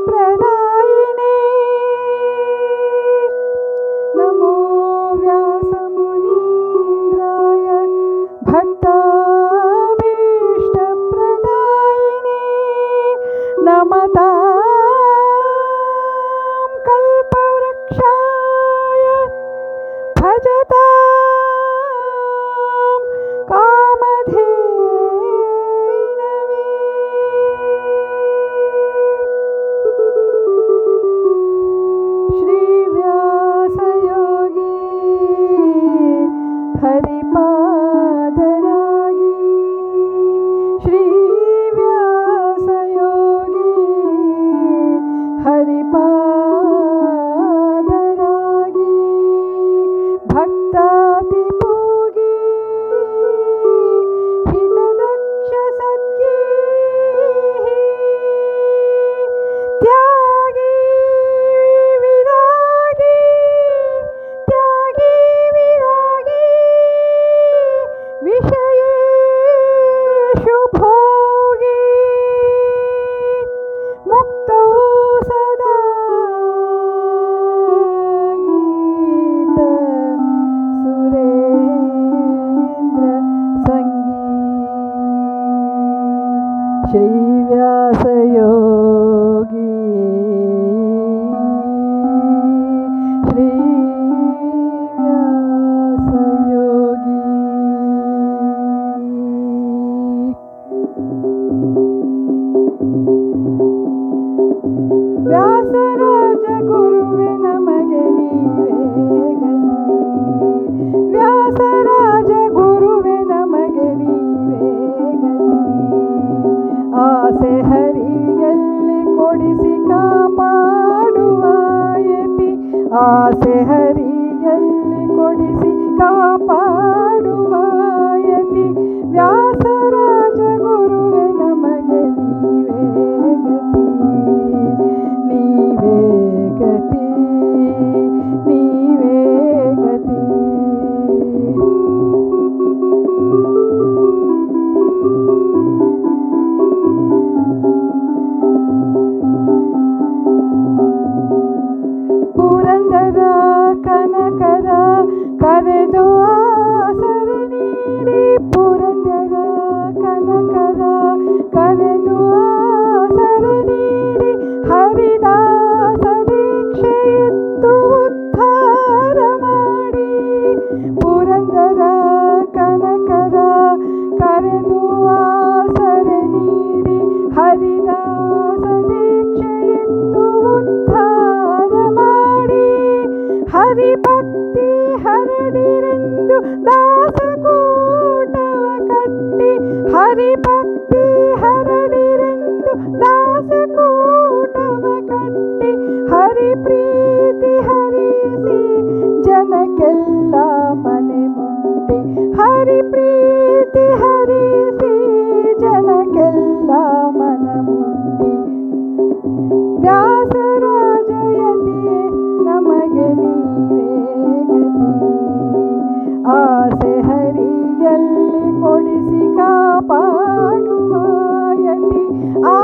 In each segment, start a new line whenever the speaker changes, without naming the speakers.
भक्ताभीष्टप्रदायिने नमो व्यासमुनीन्द्राय भक्ताभीष्टप्रदायिने नमतां कल्पवृक्षाय भजतां कामधेनवे। श्रीव्यासयोगी हरिपादरागी श्रीव्यासयोगी हरिपादरागी भक्तातिभोगी हितदक्ष सद्गी त्यागी विरागी त्यागी विरागी विषयेषु भोगी मुक्तौ सदा गीत सुरेन्द्र संगी श्रीव्यासयोगी श्रीव्यासयोगी। ವ್ಯಾಸರಾಜ ಗುರುವೆ ನಮಗೆ ನೀವೇ ಗತಿ ವ್ಯಾಸರಾಜ ಗುರುವೆ ನಮಗೆ ನೀವೇ ಗತಿ ಆಸೆ ಹರಿಯಲ್ಲಿ ಕೊಡಿಸಿ ಕಾಪಾಡುವ ಯತಿ ಆಸೆ ಹರಿಯಲ್ಲಿ ಕೊಡಿಸಿ ಕಾಪಾಡುವ ಯತಿ ವ್ಯಾಸರಾಜ ಗುರುವೆ ನಮಗೆ ನೀವೇ ಗತಿ ನೀವೇ ಗತಿ ನೀವೇ ಗತಿ ಪುರಂದರ ಕನಕರ ಕರೆದು ಆಸರೆ ನೀಡಿ ಪುರಂದರ ಕನಕರ ಕರೆದು ಆಸರೆ ನೀಡಿ ಹರಿದಾಸ ದೀಕ್ಷೆಯಿತ್ತು ಉದ್ಧಾರ ಮಾಡಿ ಪುರಂದರ ಕನಕರ ಕರೆದು ಆಸರೆ ನೀಡಿ ಹರಿದಾಸ ದೀಕ್ಷೆಯಿತ್ತು ಉದ್ಧಾರ ಮಾಡಿ ಹರಿಭಕ್ತಿ ಹರಡಿರೆಂದು ದಾಸಕೂಟವ ಕಟ್ಟಿ ಹರಿಭಕ್ತಿ ಹರಡಿರೆಂದು ದಾಸಕೂಟವ ಕಟ್ಟಿ ಹರಿಪ್ರೀತಿ ಹರಿಸಿ ಜನಕ್ಕೆಲ್ಲ ಮನೆ ಮುಟ್ಟಿ ಹರಿಪ್ರೀತಿ ಹರಿಸಿ ಜನಕ್ಕೆಲ್ಲ ಮನ ಮುಟ್ಟಿ ವ್ಯಾಸರಾಜಯತಿಯೇ ನಮಗೆ ನೀವೇ ಗತಿ ಆಸೆ ಹರಿಯಲ್ಲಿ ಕೊಡಿಸಿ ಕಾಪಾಡುವ ಯತಿ ಆ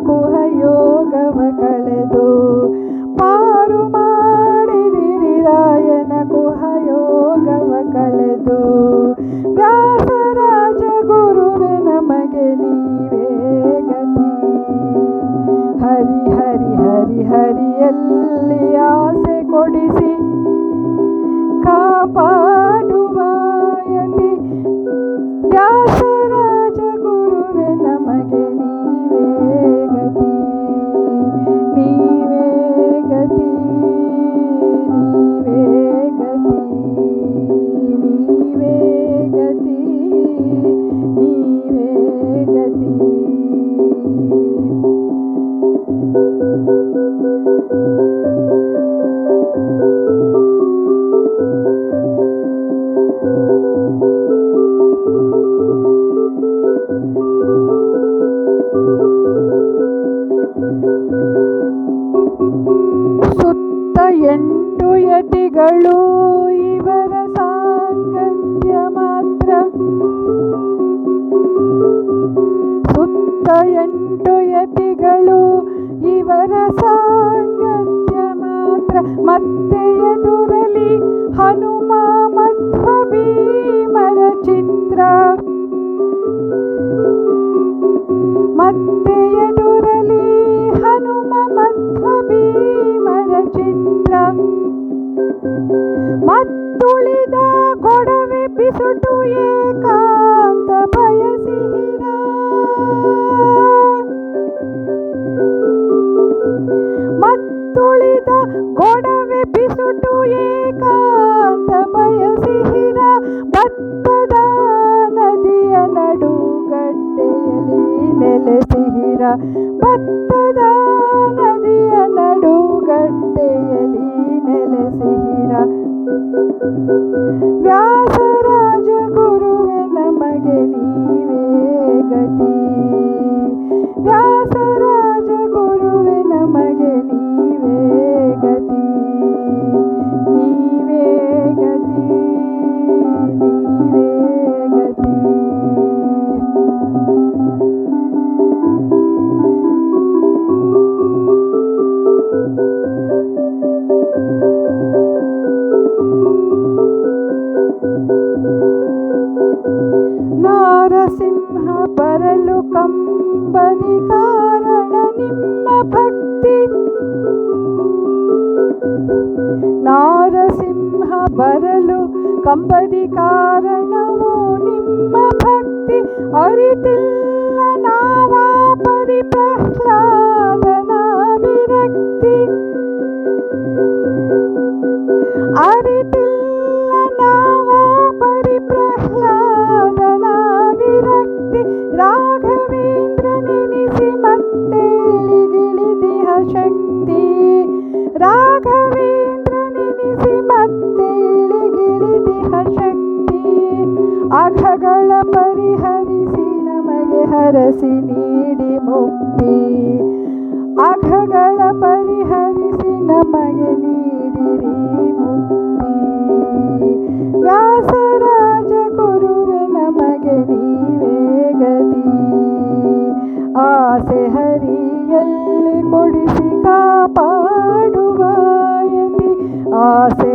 ಕುಹಯೋಗವ ಕಳೆದು ಪಾರು ಮಾಡಿದಿರಿ ರಾಯನ ಕುಹಯೋಗವ ಕಳೆದು. ವ್ಯಾಸರಾಜ ಗುರುವೆ ನಮಗೆ ನೀವೇ ಗತಿ. ಹರಿ ಹರಿ ಹರಿ ಹರಿಯಲ್ಲಿ ಆಸೆ ಕೊಡಿಸಿ ಕಾಪಾಡುವ ಯತಿ. ವ್ಯಾಸರಾಜ ಗುರುವೆ ನಮಗೆ ನೀವೇ ಗತಿ. ನೀವೇ ಗತಿ, ನೀವೇ ಗತಿ, ನೀವೇ ಗತಿ, ನೀವೇ ಗತಿ. ಸುತ್ತ 8 ಯತಿಗಳು ಇವರ ಸಾಂಗತ್ಯ ಮಾತ್ರ. ಸುತ್ತ 8 ಯತಿಗಳು ಇವರ ಸಾಂಗತ್ಯ ಮಾತ್ರ. ಮತ್ತೆ ಎದುರಲಿ ಹನುಮ ಮಧ್ವ ಭೀಮರ ಚಿತ್ರ. ಮತ್ತೆ ಎದುರಲಿ ಹನುಮ ಮಧ್ವ ಭೀಮರ ಚಿತ್ರ. ಮತ್ತುಳಿದ ಗೊಡವೆ ಬಿಸುಟು ಏಕಾಂತ ಬಯಸಿಹಿರ. ಮತ್ತುಳಿದ ಗೊಡವೆ ಬಿಸುಟು ಏಕಾಂತ ಬಯಸಿಹಿರ. ಭತ್ತದ ನದಿಯ ನಡುಗಡ್ಡೆಯಲ್ಲಿ ನೆಲೆಸಿಹಿರ. ಭತ್ತದ ನದಿಯ ನಡುಗಡ್ಡೆಯಲ್ಲಿ ನೆಲೆಸಿಹಿರ. ವ್ಯಾಸರಾಜ ಗುರುವೆ ನಮಗೆ ನೀವೇ ಗತಿ. ವ್ಯಾಸರಾಜ ಗುರುವೆ ನಮಗೆ ನೀವೇ ಗತಿ. ನೀವೇ ಗತಿ, ನೀವೇ ಗತಿ. ನಾರಸಿಂಹ ಬರಲು ಕಂಬದಿ ಕಾರಣ ನಿಮ್ಮ ಭಕ್ತಿ. ನಾರಸಿಂಹ ಬರಲು ಕಂಬದಿ ಕಾರಣವು ನಿಮ್ಮ ಭಕ್ತಿ. ಅರಿತಿಲ್ಲ ನಾವಾ ಪರಿಪ್ರಹ್ಲಾದನ ವಿರಕ್ತಿ. ಅರಿತಿಲ್ಲ ನಾವಾ ಪರಿಪ್ರಹ್ಲಾದನ ವಿರಕ್ತಿ. ರಾಘವೇಂದ್ರ ನೆನೆಸಿ ಮತ್ತೆ ಇಳಿದಿಳಿದಿಹ ಶಕ್ತಿ. ರಾಘವೇಂದ್ರ ನೆನೆಸಿ ಮತ್ತೆ ಇಳಿಗಿಳಿದಿಹ ಶಕ್ತಿ. ಅಘಗಳ ಪರಿಹರಿಸಿ ನಮಗೆ ಹರಸಿ ನೀಡಿ ಮುಕ್ತಿ. ಅಘಗಳ ಪರಿಹರಿಸಿ ನಮಗೆ ನೀಡಿರಿ ಮುಕ್ತಿ. ವ್ಯಾಸರಾಜ ಗುರುವೆ ನಮಗೆ ನೀವೇ ಗತಿ. ಆಸೆ ಹರಿಯಲ್ಲಿ ಕೊಡಿಸಿ ಕಾಪಾಡುವ ಯತಿ. ಆಸೆ